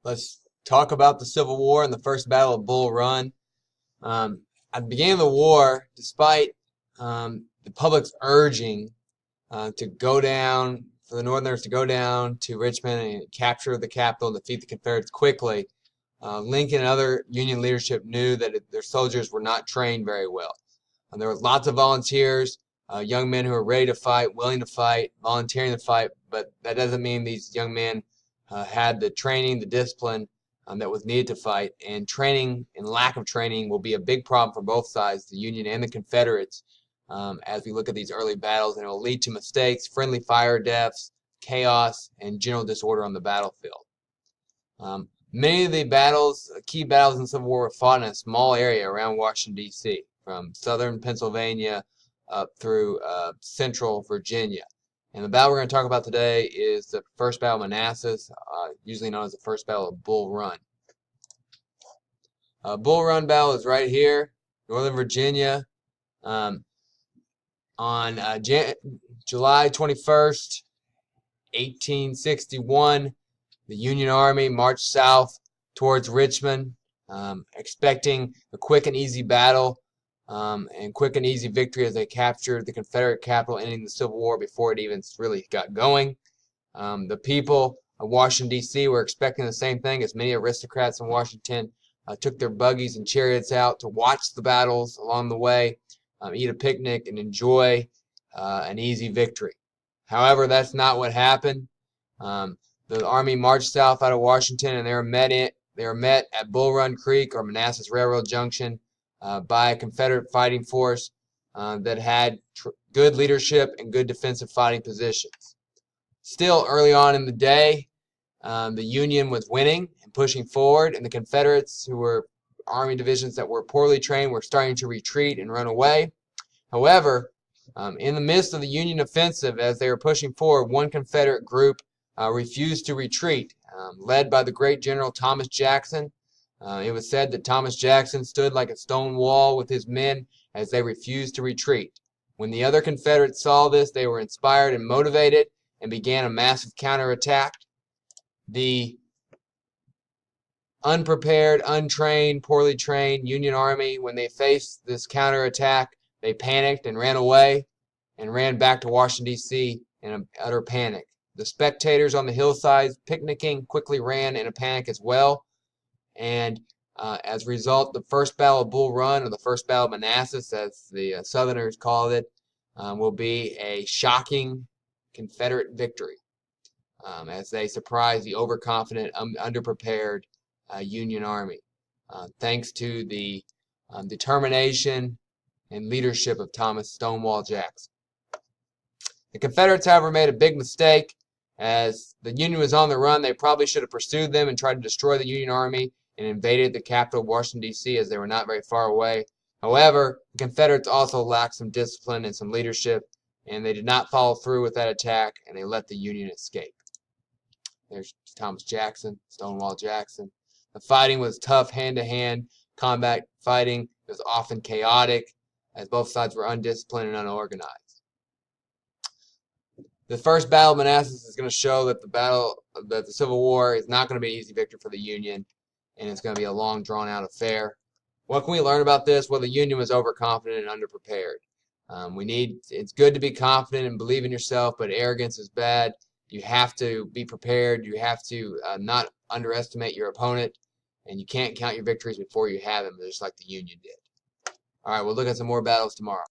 Let's talk about the Civil War and the First Battle of Bull Run. At the beginning of the war, despite the public's urging to go down, for the Northerners to go down to Richmond and capture the capital and defeat the Confederates quickly, Lincoln and other Union leadership knew that their soldiers were not trained very well. There were lots of volunteers, young men who were ready to fight, willing to fight, volunteering to fight, but that doesn't mean these young men had the training, the discipline that was needed to fight. And training and lack of training will be a big problem for both sides, the Union and the Confederates, as we look at these early battles, and it will lead to mistakes, friendly fire deaths, chaos, and general disorder on the battlefield. Many of the battles, key battles in the Civil War, were fought in a small area around Washington, D.C., from southern Pennsylvania up through central Virginia. And the battle we're going to talk about today is the First Battle of Manassas, usually known as the First Battle of Bull Run. Bull Run battle is right here, Northern Virginia, on July 21st, 1861. The Union Army marched south towards Richmond, expecting a quick and easy battle and quick and easy victory as they captured the Confederate capital, ending the Civil War before it even really got going. The people of Washington, D.C. were expecting the same thing, as many aristocrats in Washington took their buggies and chariots out to watch the battles along the way, eat a picnic, and enjoy an easy victory. However, that's not what happened. The Army marched south out of Washington, and they were met at Bull Run Creek or Manassas Railroad Junction by a Confederate fighting force that had good leadership and good defensive fighting positions. Still, early on in the day, the Union was winning and pushing forward, and the Confederates, who were Army divisions that were poorly trained, were starting to retreat and run away. However, in the midst of the Union offensive, as they were pushing forward, one Confederate group refused to retreat, led by the great General Thomas Jackson. It was said that Thomas Jackson stood like a stone wall with his men as they refused to retreat. When the other Confederates saw this, they were inspired and motivated and began a massive counterattack. The unprepared, untrained, poorly trained Union Army, when they faced this counterattack, they panicked and ran away and ran back to Washington, D.C. in utter panic. The spectators on the hillsides picnicking quickly ran in a panic as well. And as a result, the First Battle of Bull Run, or the First Battle of Manassas, as the Southerners called it, will be a shocking Confederate victory as they surprise the overconfident, underprepared Union Army, thanks to the determination and leadership of Thomas Stonewall Jackson. The Confederates, however, made a big mistake. As the Union was on the run, they probably should have pursued them and tried to destroy the Union Army and invaded the capital of Washington, D.C., as they were not very far away. However, the Confederates also lacked some discipline and some leadership, and they did not follow through with that attack, and they let the Union escape. There's Thomas Jackson, Stonewall Jackson. The fighting was tough, hand-to-hand combat fighting. It was often chaotic, as both sides were undisciplined and unorganized. The First Battle of Manassas is going to show that the Civil War is not going to be an easy victory for the Union, and it's going to be a long, drawn-out affair. What can we learn about this? Well, the Union was overconfident and underprepared. It's good to be confident and believe in yourself, but arrogance is bad. You have to be prepared. You have to not underestimate your opponent, and you can't count your victories before you have them, just like the Union did. All right, we'll look at some more battles tomorrow.